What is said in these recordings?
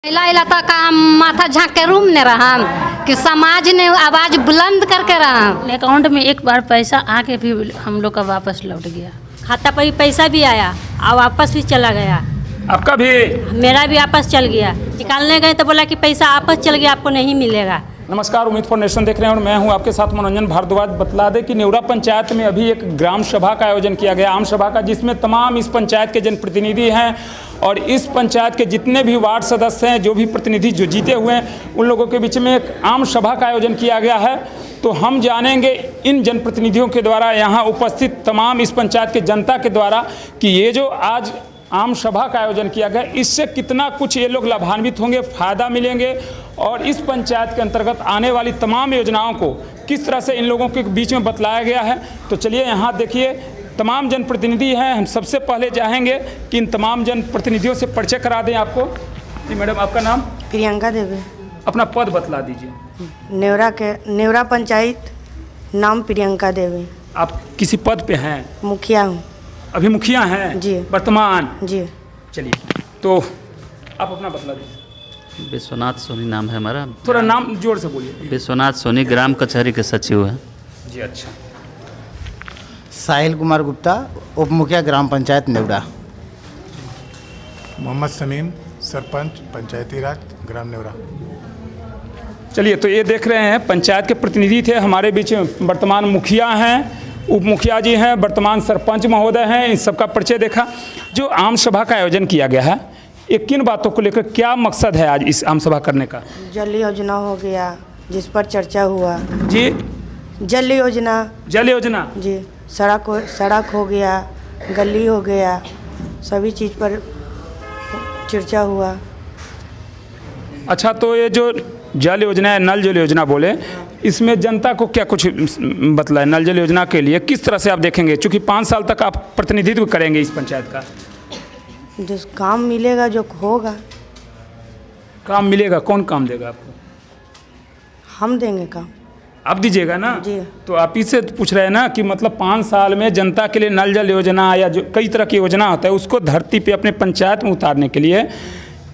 महिला का हम माथा झाँक के रूम ने रहा कि समाज ने आवाज बुलंद करके रहा। अकाउंट में एक बार पैसा आके भी हम लोग का वापस लौट गया। खाता पर पैसा भी आया और वापस भी चला गया। आपका भी? मेरा भी वापस चल गया। निकालने गए तो बोला कि पैसा वापस चल गया, आपको नहीं मिलेगा। नमस्कार, उम्मीद फॉर नेशन देख रहे हैं और मैं हूं आपके साथ मनोरंजन भारद्वाज। बतला दें कि नेवरा पंचायत में अभी एक ग्राम सभा का आयोजन किया गया, आम सभा का, जिसमें तमाम इस पंचायत के जनप्रतिनिधि हैं और इस पंचायत के जितने भी वार्ड सदस्य हैं, जो भी प्रतिनिधि जो जीते हुए हैं, उन लोगों के बीच में एक आम सभा का आयोजन किया गया है। तो हम जानेंगे इन जनप्रतिनिधियों के द्वारा, यहाँ उपस्थित तमाम इस पंचायत के जनता के द्वारा, कि ये जो आज आम सभा का आयोजन किया गया, इससे कितना कुछ ये लोग लाभान्वित होंगे, फ़ायदा मिलेंगे और इस पंचायत के अंतर्गत आने वाली तमाम योजनाओं को किस तरह से इन लोगों के बीच में बतलाया गया है। तो चलिए यहाँ देखिए, तमाम जनप्रतिनिधि हैं। हम सबसे पहले चाहेंगे कि इन तमाम जनप्रतिनिधियों से परिचय करा दें आपको। जी मैडम, आपका नाम? प्रियंका देवी। अपना पद बतला दीजिए। नेवरा पंचायत, नाम प्रियंका देवी। आप किसी पद पे हैं? मुखिया हूँ। अभी मुखिया हैं जी, वर्तमान? जी। चलिए, तो आप अपना बतला दीजिए। विश्वनाथ सोनी नाम है हमारा। थोड़ा नाम जोर से बोलिए। विश्वनाथ सोनी, ग्राम कचहरी के सचिव हैं। जी, अच्छा। साहिल कुमार गुप्ता, उप मुखिया ग्राम पंचायत नेवरा। मोहम्मद समीम, सरपंच पंचायती राज ग्राम नेवरा। चलिए, तो ये देख रहे हैं पंचायत के प्रतिनिधि थे हमारे बीच में। वर्तमान मुखिया हैं, उप मुखिया जी हैं, वर्तमान सरपंच महोदय हैं। इन सबका परिचय देखा। जो आम सभा का आयोजन किया गया है, ये किन बातों को लेकर, क्या मकसद है आज इस आम सभा करने का? जल योजना हो गया, जिस पर चर्चा हुआ। जी, जल योजना। जल योजना जी। सड़क हो गया, गली हो गया, सभी चीज़ पर चर्चा हुआ। अच्छा, तो ये जो जल योजना है, नल जल योजना बोले, इसमें जनता को क्या कुछ बतलाए? नल जल योजना के लिए किस तरह से आप देखेंगे, चूँकि 5 साल तक आप प्रतिनिधित्व करेंगे इस पंचायत का? जो काम मिलेगा, जो होगा। काम मिलेगा? कौन काम देगा आपको? हम देंगे काम। आप दीजिएगा ना? जी। तो आप इससे पूछ रहे हैं ना कि मतलब 5 साल में जनता के लिए नल जल योजना या जो कई तरह की योजना होता है, उसको धरती पे अपने पंचायत में उतारने के लिए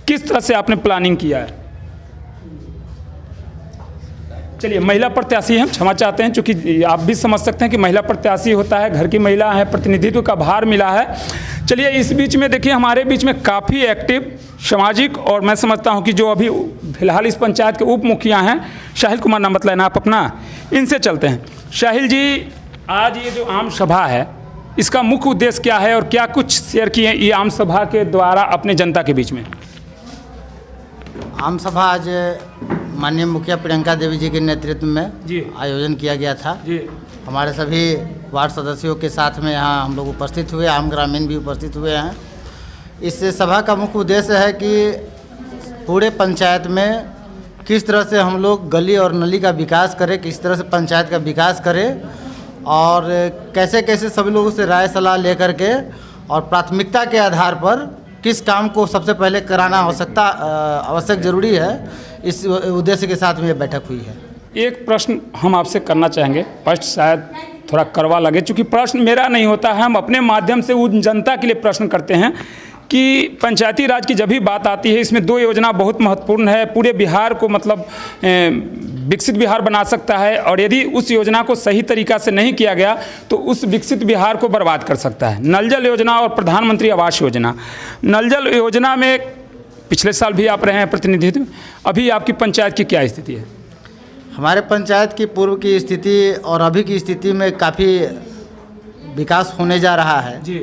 किस तरह से आपने प्लानिंग किया है? चलिए, महिला प्रत्याशी हैं, क्षमा चाहते हैं, क्योंकि आप भी समझ सकते हैं कि महिला प्रत्याशी होता है, घर की महिला है, प्रतिनिधित्व का भार मिला है। चलिए, इस बीच में देखिए, हमारे बीच में काफ़ी एक्टिव सामाजिक, और मैं समझता हूं कि जो अभी फिलहाल इस पंचायत के उप मुखिया हैं, साहिल कुमार नाम बतलाए ना आप अपना, इनसे चलते हैं। साहिल जी, आज ये जो आम सभा है, इसका मुख्य उद्देश्य क्या है और क्या कुछ शेयर किए ये आम सभा के द्वारा अपने जनता के बीच में? आम सभा आज माननीय मुखिया प्रियंका देवी जी के नेतृत्व में जी आयोजन किया गया था। जी। हमारे सभी वार्ड सदस्यों के साथ में यहाँ हम लोग उपस्थित हुए, आम ग्रामीण भी उपस्थित हुए हैं। इस सभा का मुख्य उद्देश्य है कि पूरे पंचायत में किस तरह से हम लोग गली और नली का विकास करें, किस तरह से पंचायत का विकास करें और कैसे कैसे सभी लोगों से राय सलाह लेकर के और प्राथमिकता के आधार पर किस काम को सबसे पहले कराना आवश्यक जरूरी है, इस उद्देश्य के साथ में ये बैठक हुई है। एक प्रश्न हम आपसे करना चाहेंगे, फर्स्ट शायद थोड़ा कड़वा लगे, क्योंकि प्रश्न मेरा नहीं होता है, हम अपने माध्यम से उन जनता के लिए प्रश्न करते हैं कि पंचायती राज की जब भी बात आती है, इसमें 2 योजना बहुत महत्वपूर्ण है, पूरे बिहार को मतलब विकसित बिहार बना सकता है, और यदि उस योजना को सही तरीक़ा से नहीं किया गया तो उस विकसित बिहार को बर्बाद कर सकता है। नल जल योजना और प्रधानमंत्री आवास योजना। नल जल योजना में पिछले साल भी आप रहे हैं प्रतिनिधित्व, अभी आपकी पंचायत की क्या स्थिति है? हमारे पंचायत की पूर्व की स्थिति और अभी की स्थिति में काफ़ी विकास होने जा रहा है। जी।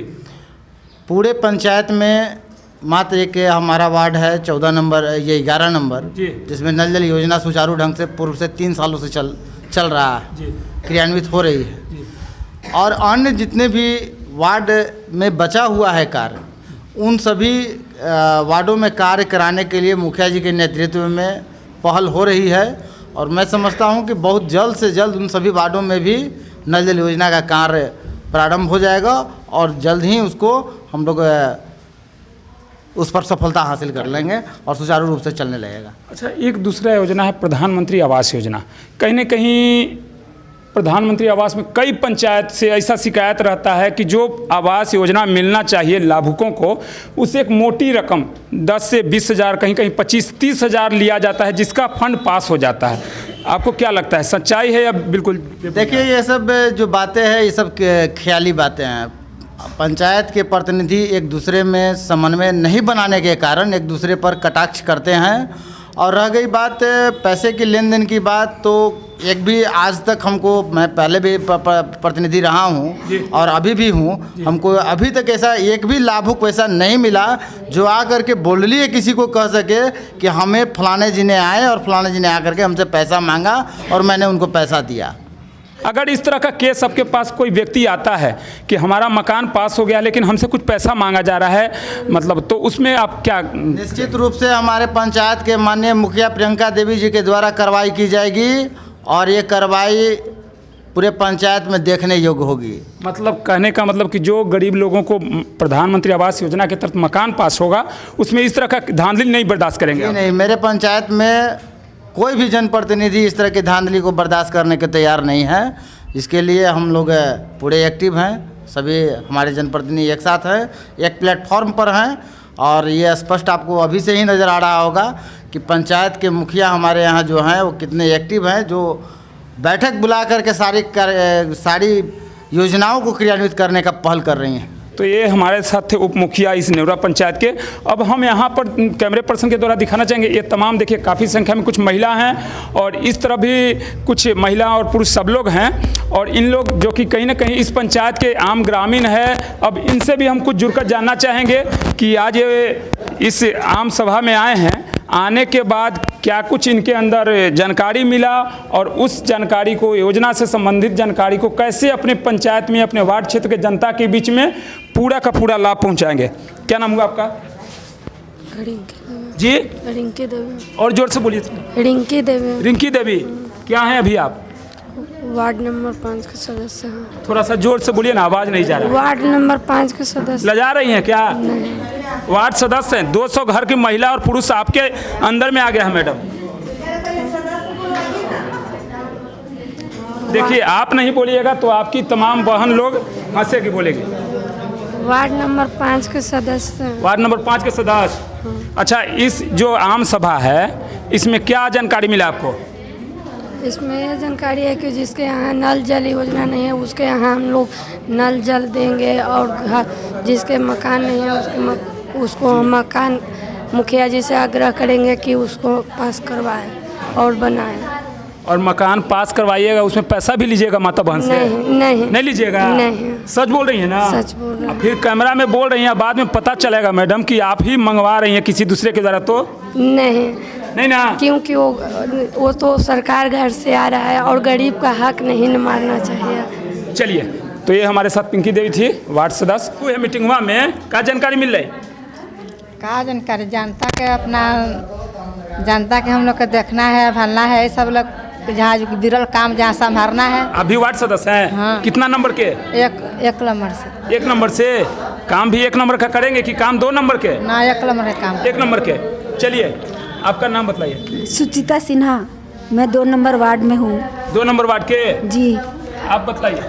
पूरे पंचायत में मात्र एक हमारा वार्ड है 14 नंबर, ये 11 नंबर, जिसमें नल जल योजना सुचारू ढंग से पूर्व से 3 सालों से चल रहा है, क्रियान्वित हो रही है। और अन्य जितने भी वार्ड में बचा हुआ है कार्य, उन सभी वार्डों में कार्य कराने के लिए मुखिया जी के नेतृत्व में पहल हो रही है। और मैं समझता हूं कि बहुत जल्द से जल्द उन सभी वार्डों में भी नल जल योजना का कार्य प्रारंभ हो जाएगा और जल्द ही उसको हम लोग उस पर सफलता हासिल कर लेंगे और सुचारू रूप से चलने लगेगा। अच्छा, एक दूसरा योजना है प्रधानमंत्री आवास योजना। कहीं न कहीं प्रधानमंत्री आवास में कई पंचायत से ऐसा शिकायत रहता है कि जो आवास योजना मिलना चाहिए लाभुकों को, उसे एक मोटी रकम 10 से 20 हज़ार, कहीं कहीं 25-30 हज़ार लिया जाता है, जिसका फंड पास हो जाता है। आपको क्या लगता है, सच्चाई है या बिल्कुल? देखिए, ये सब जो बातें हैं ये सब ख्याली बातें हैं। पंचायत के प्रतिनिधि एक दूसरे में समन्वय नहीं बनाने के कारण एक दूसरे पर कटाक्ष करते हैं। और रह गई बात पैसे की लेन देन की बात, तो एक भी आज तक हमको, मैं पहले भी प्रतिनिधि रहा हूँ और अभी भी हूँ, हमको अभी तक ऐसा एक भी लाभुक वैसा नहीं मिला जो आ करके बोल्डली है किसी को कह सके कि हमें फलाने जी ने आए और फलाने जी ने आकर के हमसे पैसा मांगा और मैंने उनको पैसा दिया। अगर इस तरह का केस आपके पास कोई व्यक्ति आता है कि हमारा मकान पास हो गया लेकिन हमसे कुछ पैसा मांगा जा रहा है, मतलब, तो उसमें आप क्या? निश्चित रूप से हमारे पंचायत के माननीय मुखिया प्रियंका देवी जी के द्वारा कार्रवाई की जाएगी और ये कार्रवाई पूरे पंचायत में देखने योग्य होगी। मतलब कहने का मतलब कि जो गरीब लोगों को प्रधानमंत्री आवास योजना के तहत मकान पास होगा उसमें इस तरह का धांधली नहीं बर्दाश्त करेंगे? नहीं, मेरे पंचायत में कोई भी जनप्रतिनिधि इस तरह की धांधली को बर्दाश्त करने के तैयार नहीं है। इसके लिए हम लोग पूरे एक्टिव हैं, सभी हमारे जनप्रतिनिधि एक साथ हैं, एक प्लेटफॉर्म पर हैं। और ये स्पष्ट आपको अभी से ही नज़र आ रहा होगा कि पंचायत के मुखिया हमारे यहाँ जो हैं वो कितने एक्टिव हैं, जो बैठक बुला करके सारी योजनाओं को क्रियान्वित करने का पहल कर रही हैं। तो ये हमारे साथ थे उप मुखिया इस नेवरा पंचायत के। अब हम यहाँ पर कैमरे पर्सन के द्वारा दिखाना चाहेंगे, ये तमाम देखिए काफ़ी संख्या में कुछ महिला हैं और इस तरह भी कुछ महिला और पुरुष सब लोग हैं। और इन लोग जो कि कहीं ना कहीं इस पंचायत के आम ग्रामीण है, अब इनसे भी हम कुछ जुड़कर जानना चाहेंगे कि आज ये इस आम सभा में आए हैं, आने के बाद क्या कुछ इनके अंदर जानकारी मिला और उस जानकारी को, योजना से संबंधित जानकारी को कैसे अपने पंचायत में, अपने वार्ड क्षेत्र के जनता के बीच में पूरा का पूरा लाभ पहुंचाएंगे। क्या नाम हुआ आपका? जी, रिंकी देवी। और जोर से बोलिए। रिंकी देवी। रिंकी देवी, क्या हैं अभी आप? वार्ड नंबर 5 के सदस्य हैं। थोड़ा सा जोर से बोलिए ना, आवाज़ नहीं जा रहा। वार्ड नंबर 5 के सदस्य। लजा रही हैं क्या? नहीं। वार्ड सदस्य हैं। 200 घर की महिला और पुरुष आपके अंदर में आ गया है मैडम। देखिए, आप नहीं बोलिएगा तो आपकी तमाम बहन लोग हंसेगी, बोलेगी। वार्ड नंबर 5 के सदस्य हैं। वार्ड नंबर 5 के सदस्य। अच्छा, इस जो आम सभा है इसमें क्या जानकारी मिला आपको? इसमें यह जानकारी है कि जिसके यहाँ नल जल योजना नहीं है उसके यहाँ हम लोग नल जल देंगे, और जिसके मकान नहीं है उसको हम मकान मुखिया जी से आग्रह करेंगे कि उसको पास करवाएं और बनाएं। और मकान पास करवाइएगा, उसमें पैसा भी लीजिएगा माता बहन से? नहीं लीजिएगा? नहीं। सच बोल रही है ना? सच बोल रही है। फिर कैमरा में बोल रही हैं, बाद में पता चलेगा मैडम कि आप ही मंगवा रही हैं किसी दूसरे के द्वारा, तो नहीं ना, क्योंकि वो तो सरकार घर से आ रहा है और गरीब का हक नहीं न मारना चाहिए। चलिए, तो ये हमारे साथ पिंकी देवी थी, वार्ड सदस्य। हुए मीटिंग हुआ में क्या जानकारी मिल रही? क्या जानकारी? जनता के हम लोग को देखना है, भरना है, सब लोग जहाँ विरल काम जहाँ संभालना है। अभी वार्ड सदस्य हैं? हाँ। कितना नंबर के? एक नंबर से। 1 नंबर से? काम भी 1 नंबर का करेंगे कि काम 2 नंबर के? ना, 1 नंबर है काम। 1 नंबर के। चलिए, आपका नाम बताइए। सुचिता सिन्हा, मैं 2 नंबर वार्ड में हूँ। 2 नंबर वार्ड के? जी। आप बताइए।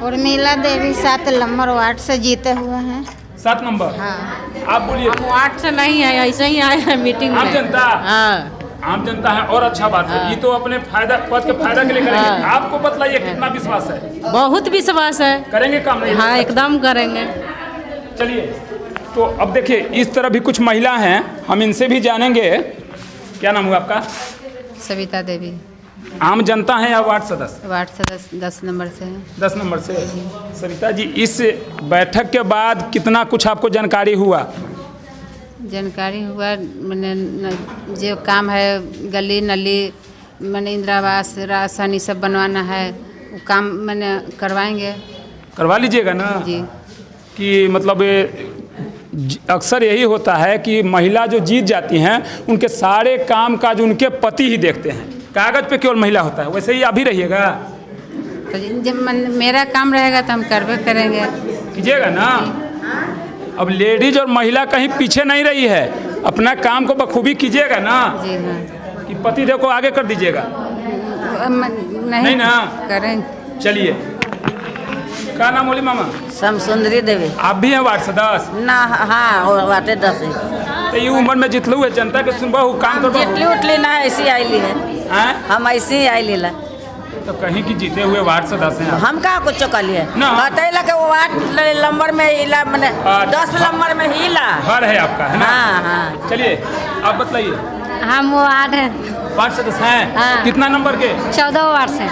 उर्मिला देवी 7 नंबर वार्ड से जीते हुए हैं। 7 नंबर? हाँ। आप बोलिए। वार्ड से नहीं है, ऐसे ही आए हैं मीटिंग में। आम जनता? हाँ। आम जनता है, और अच्छा बात है। ये तो अपने पद के फायदा के लिए करेंगे। आपको बतलाइए, कितना विश्वास है? बहुत विश्वास है। करेंगे काम? नहीं? हाँ, एकदम करेंगे। चलिए, तो अब देखिए, इस तरह भी कुछ महिला हैं, हम इनसे भी जानेंगे। क्या नाम हुआ आपका? सविता देवी। आम जनता है या वार्ड सदस्य? वार्ड सदस्य 10 नंबर से हैं। 10 नंबर से। सविता जी, इस बैठक के बाद कितना कुछ आपको जानकारी हुआ? जानकारी हुआ, मैंने जो काम है गली नली, मैंने इंदिरा आवास, राशन, ये सब बनवाना है, वो काम मैंने करवाएंगे। करवा लीजिएगा ना? जी। कि मतलब अक्सर यही होता है कि महिला जो जीत जाती हैं उनके सारे काम काज उनके पति ही देखते हैं, कागज पे केवल महिला होता है। वैसे ही आप भी रहिएगा? तो जब मेरा काम रहेगा तो हम करवे करेंगे। कीजिएगा ना? अब लेडीज और महिला कहीं पीछे नहीं रही है, अपना काम को बखूबी कीजिएगा ना? जी हाँ। कि पति देव को आगे कर दीजिएगा? नहीं ना? करें। चलिए, क्या नाम बोली मामा? समसुंदरी देवी। आप भी हैं वार्ड सदस्य? ना, हाँ वाटे 10 है। तो ये उम्र में जितलू है जनता के सुनबा हो काम करबा जितली उतली ना ऐसी आईली है। हम ऐसी ही आईली ला। तो कहीं की जीते हुए वार्ड सदस्य हैं हम का कुछ कलिए बतैला के वार्ड नंबर में इला मैंने 10 नंबर में ही ला घर है आपका, है ना? हाँ हाँ। चलिए आप बताइए। हम वार्ड हैं। वार्ड सदस्य हैं? हाँ। कितना नंबर के? 14 वार्ड से।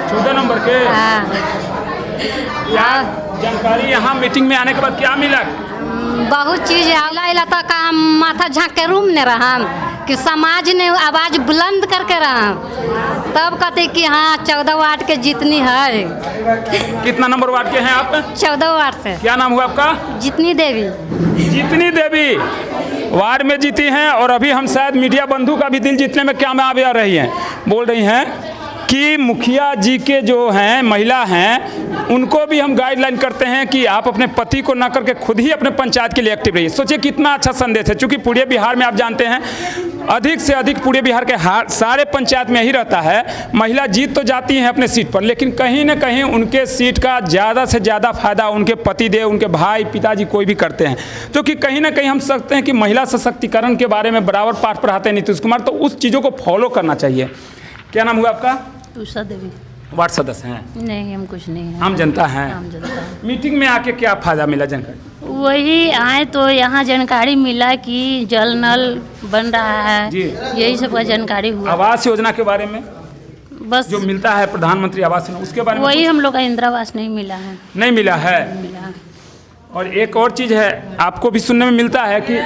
14 नंबर के? हाँ। क्या जानकारी यहाँ मीटिंग में आने के बाद क्या मिला? बहुत चीज़ आला तो का हम माथा झाँक के रूम ने रहा कि समाज ने आवाज़ बुलंद करके रहा, तब कहते कि हाँ 14 वार्ड के जितनी है। कितना नंबर वार्ड के हैं आप? 14 वार्ड से। क्या नाम हुआ आपका? जितनी देवी। जितनी देवी वार्ड में जीती हैं और अभी हम शायद मीडिया बंधु का भी दिल जीतने में कामयाब आ रही हैं। बोल रही हैं कि मुखिया जी के जो हैं महिला हैं उनको भी हम गाइडलाइन करते हैं कि आप अपने पति को ना करके खुद ही अपने पंचायत के लिए एक्टिव रहिए। सोचिए कितना अच्छा संदेश है, क्योंकि पूरे बिहार में आप जानते हैं अधिक से अधिक पूरे बिहार के सारे पंचायत में ही रहता है। महिला जीत तो जाती हैं अपने सीट पर, लेकिन कहीं ना कहीं उनके सीट का ज़्यादा से ज़्यादा फायदा उनके पति देव, उनके भाई, पिताजी कोई भी करते हैं। तो कि कहीं ना कहीं हम सकते हैं कि महिला सशक्तिकरण के बारे में बराबर पाठ पढ़ाते हैं नीतीश कुमार, तो उस चीज़ों को फॉलो करना चाहिए। क्या नाम हुआ आपका? उषा देवी। वार्ड सदस्य हैं? नहीं, हम कुछ नहीं हैं। आम जनता हैं? आम जनता। मीटिंग में आके क्या फायदा मिला जानकारी? वही आए तो यहाँ जानकारी मिला कि जल नल बन रहा है जी। यही सब का जानकारी हुआ। आवास योजना के बारे में बस जो मिलता है प्रधानमंत्री आवास योजना उसके बारे में वही हम लोग का इंदिरा आवास नहीं मिला है। नहीं मिला है। मिला। और एक और चीज़ है, आपको भी सुनने में मिलता है कि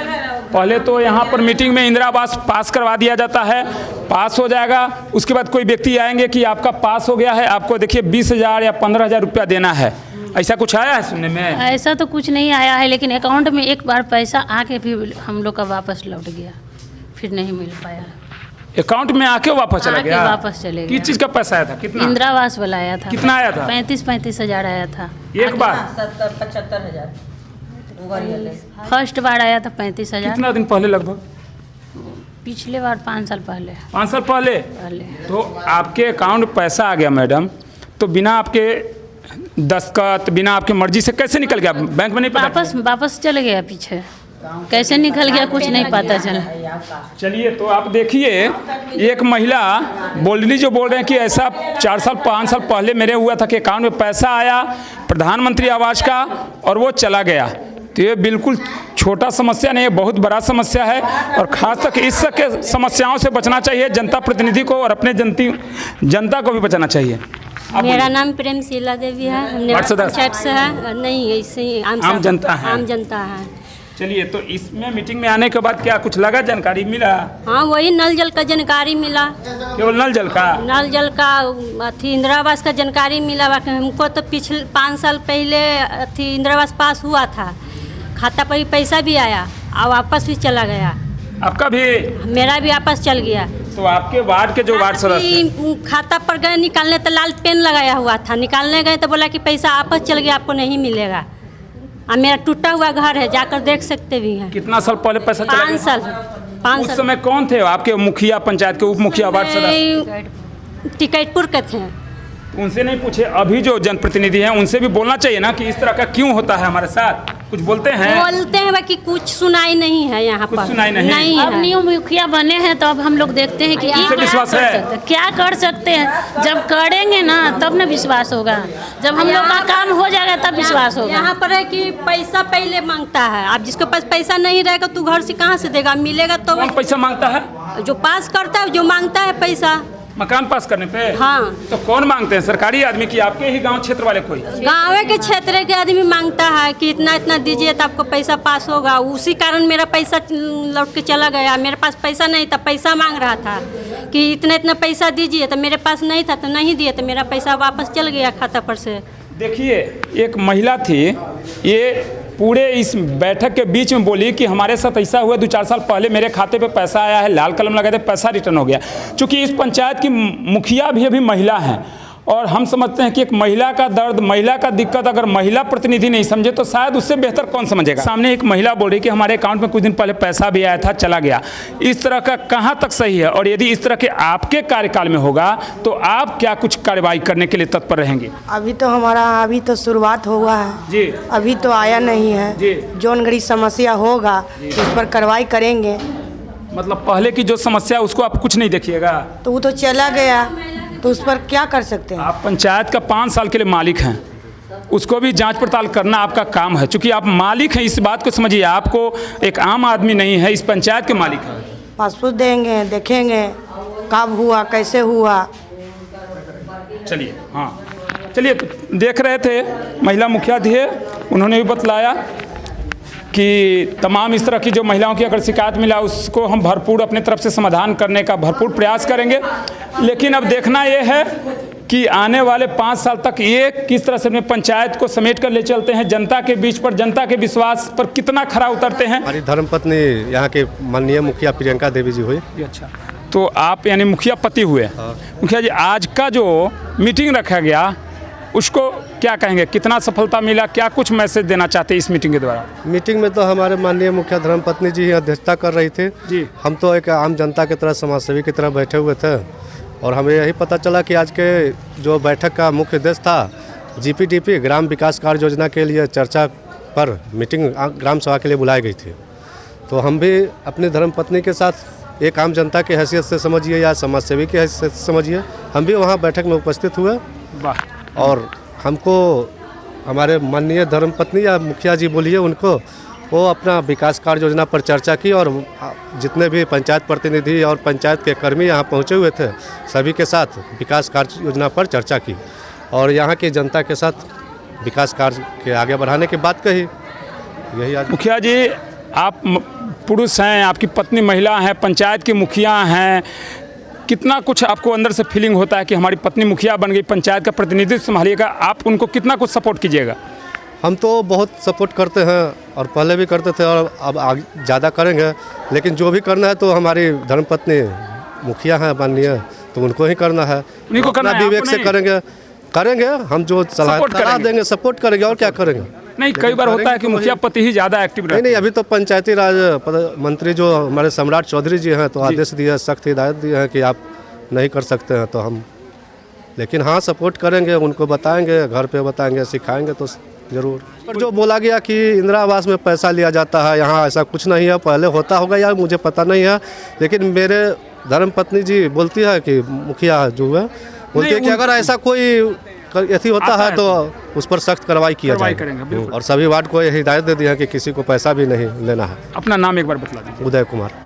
पहले तो यहाँ पर मीटिंग में इंदिरा आवास पास करवा दिया जाता है, पास हो जाएगा, उसके बाद कोई व्यक्ति आएंगे कि आपका पास हो गया है, आपको देखिए 20,000 या 15,000 रुपया देना है। ऐसा कुछ आया है सुनने में? ऐसा तो कुछ नहीं आया है, लेकिन अकाउंट में एक बार पैसा आके भी हम लोग का वापस लौट गया, फिर नहीं मिल पाया। अकाउंट में आके वापस चला गया? वापस चले गए। किस चीज़ का पैसा आया था? कितना? इंदिरा आवास वाला आया था। कितना आया था? 35,000 आया था एक बार। 75,000 फर्स्ट बार आया था 35,000। कितना दिन पहले? लगभग पिछले बार 5 साल पहले। 5 साल पहले? तो आपके अकाउंट में पैसा आ गया मैडम, तो बिना आपके दस्तखत, बिना आपकी मर्जी से कैसे निकल गया? बैंक में नहीं पता? वापस चले गया पीछे, कैसे निकल गया कुछ नहीं पता चला। चलिए, तो आप देखिए एक महिला बोल्डली जो बोल रहे हैं कि ऐसा 4 साल 5 साल पहले मेरे हुआ था कि अकाउंट में पैसा आया प्रधानमंत्री आवास का और वो चला गया। तो ये बिल्कुल छोटा समस्या नहीं है, बहुत बड़ा समस्या है और ख़ास तक इस के समस्याओं से बचना चाहिए जनता प्रतिनिधि को और अपने जनता को भी बचाना चाहिए। मेरा नाम प्रेमशीला देवी है, हमने पंचायत से है। नहीं, ऐसे ही आम जनता है। आम जनता है। चलिए, तो इसमें मीटिंग में आने के बाद क्या कुछ लगा, जानकारी मिला? हाँ, वही नल जल का जानकारी मिला। केवल नल जल का? नल जल का अथी इंदिरा आवास का जानकारी मिला। हमको तो पिछले 5 साल पहले अथी इंदिरा आवास पास हुआ था, खाता पर ही पैसा भी आया और वापस भी चला गया। आपका भी? मेरा भी वापस चल गया। तो आपके वार्ड के जो वार्ड सदस्य खाता पर गए निकालने तो लाल पेन लगाया हुआ था, निकालने गए तो बोला कि पैसा वापस चल गया, आपको नहीं मिलेगा। और मेरा टूटा हुआ घर है, जाकर देख सकते भी हैं। कितना साल पहले पैसा चला? 5 साल। 5 साल। उस समय कौन थे आपके मुखिया, पंचायत के उप मुखिया, वार्ड सदस्य? टिकैतपुर के थे। उनसे नहीं पूछे? अभी जो जनप्रतिनिधि हैं उनसे भी बोलना चाहिए ना कि इस तरह का क्यों होता है हमारे साथ? कुछ बोलते हैं? बोलते हैं बाकी कुछ सुनाई नहीं है यहाँ पर। सुनाई नहीं अब न्यू मुखिया बने हैं तो अब हम लोग देखते हैं कि विश्वास है क्या कर सकते हैं। जब करेंगे ना तब ना विश्वास होगा, जब हम लोग का काम हो जाएगा तब विश्वास होगा। यहाँ पर है कि पैसा पहले मांगता है। अब जिसके पास पैसा नहीं रहेगा तो घर से कहाँ से देगा? मिलेगा तो। कौन पैसा मांगता है? जो पास करता है, जो मांगता है पैसा मकान पास करने पे। हाँ। तो कौन मांगते हैं? सरकारी आदमी की आपके ही गांव क्षेत्र वाले? कोई गाँव के क्षेत्र के आदमी मांगता है कि इतना इतना दीजिए तो आपको पैसा पास होगा। उसी कारण मेरा पैसा लौट के चला गया। मेरे पास पैसा नहीं था, पैसा मांग रहा था कि इतना इतना पैसा दीजिए, तो मेरे पास नहीं था तो नहीं दिए, तो मेरा पैसा वापस चल गया खाता पर से। देखिए, एक महिला थी, ये पूरे इस बैठक के बीच में बोली कि हमारे साथ ऐसा हुआ 2-4 साल पहले मेरे खाते पे पैसा आया है, लाल कलम लगाए थे, पैसा रिटर्न हो गया। चूँकि इस पंचायत की मुखिया भी अभी महिला हैं और हम समझते हैं कि एक महिला का दर्द, महिला का दिक्कत अगर महिला प्रतिनिधि नहीं समझे तो शायद उससे बेहतर कौन समझेगा। सामने एक महिला बोल रही कि हमारे अकाउंट में कुछ दिन पहले पैसा भी आया था, चला गया। इस तरह का कहाँ तक सही है, और यदि इस तरह के आपके कार्यकाल में होगा तो आप क्या कुछ कार्रवाई करने के लिए तत्पर रहेंगे? अभी तो शुरुआत हुआ है जी, अभी तो आया नहीं है जी। जौन घड़ी समस्या होगा उस पर कार्रवाई करेंगे। मतलब पहले की जो समस्या उसको आप कुछ नहीं देखिएगा? तो वो तो चला गया, तो उस पर क्या कर सकते हैं? आप पंचायत का 5 साल के लिए मालिक हैं, उसको भी जांच पड़ताल करना आपका काम है। चूंकि आप मालिक हैं, इस बात को समझिए, आपको एक आम आदमी नहीं है, इस पंचायत के मालिक हैं। पासपोर्ट देंगे, देखेंगे कब हुआ, कैसे हुआ। चलिए, हाँ चलिए, तो देख रहे थे महिला मुखिया थी, उन्होंने भी बतलाया कि तमाम इस तरह की जो महिलाओं की अगर शिकायत मिला उसको हम भरपूर अपने तरफ से समाधान करने का भरपूर प्रयास करेंगे। लेकिन अब देखना ये है कि आने वाले 5 साल तक ये किस तरह से अपने पंचायत को समेट कर ले चलते हैं, जनता के बीच पर, जनता के विश्वास पर कितना खरा उतरते हैं। हमारी धर्मपत्नी यहाँ के माननीय मुखिया प्रियंका देवी जी हुई। अच्छा, तो आप यानी मुखिया पति हुए। मुखिया जी, आज का जो मीटिंग रखा गया उसको क्या कहेंगे, कितना सफलता मिला, क्या कुछ मैसेज देना चाहते हैं इस मीटिंग के द्वारा? मीटिंग में तो हमारे माननीय मुखिया धर्मपत्नी जी अध्यक्षता कर रही थी जी। हम तो एक आम जनता की तरह, समाजसेवी की तरह बैठे हुए थे, और हमें यही पता चला कि आज के जो बैठक का मुख्य उद्देश्य था GPDP ग्राम विकास कार्य योजना के लिए चर्चा पर मीटिंग ग्राम सभा के लिए बुलाई गई थी। तो हम भी अपनी धर्मपत्नी के साथ एक आम जनता की हैसियत से समझिए या समाजसेवी की हैसियत से समझिए, हम भी वहाँ बैठक में उपस्थित हुए। वाह। और हमको हमारे माननीय धर्मपत्नी या मुखिया जी बोलिए, उनको वो अपना विकास कार्य योजना पर चर्चा की, और जितने भी पंचायत प्रतिनिधि और पंचायत के कर्मी यहाँ पहुँचे हुए थे सभी के साथ विकास कार्य योजना पर चर्चा की, और यहाँ की जनता के साथ विकास कार्य के आगे बढ़ाने की बात कही। यही आज। मुखिया जी, आप पुरुष हैं, आपकी पत्नी महिला हैं, पंचायत की मुखिया हैं, कितना कुछ आपको अंदर से फीलिंग होता है कि हमारी पत्नी मुखिया बन गई, पंचायत का प्रतिनिधित्व संभालिएगा, आप उनको कितना कुछ सपोर्ट कीजिएगा? हम तो बहुत सपोर्ट करते हैं, और पहले भी करते थे, और अब आगे ज़्यादा करेंगे। लेकिन जो भी करना है तो हमारी धर्मपत्नी मुखिया है माननीय, तो उनको ही करना है, उन्हीं को करना है, विवेक से करेंगे हम जो सलाह देंगे, सपोर्ट करेंगे, और क्या करेंगे। नहीं, कई बार होता है कि मुखिया पति ही ज़्यादा एक्टिव रहते हैं। नहीं, अभी तो पंचायती राज मंत्री जो हमारे सम्राट चौधरी जी हैं, तो आदेश दिया, सख्त हिदायत दी है कि आप नहीं कर सकते हैं, तो हम, लेकिन हाँ सपोर्ट करेंगे, उनको बताएंगे, घर पे बताएंगे, सिखाएंगे तो ज़रूर। पर जो बोला गया कि इंदिरा आवास में पैसा लिया जाता है, यहाँ ऐसा कुछ नहीं है, पहले होता होगा या मुझे पता नहीं है, लेकिन मेरे धर्मपत्नी जी बोलती है कि मुखिया जो है बोलती है कि अगर ऐसा कोई ऐसी होता है तो उस पर सख्त कार्रवाई किया जाएगा, और सभी वार्ड को हिदायत दे दी है कि किसी को पैसा भी नहीं लेना है। अपना नाम एक बार बतला दीजिए। उदय कुमार।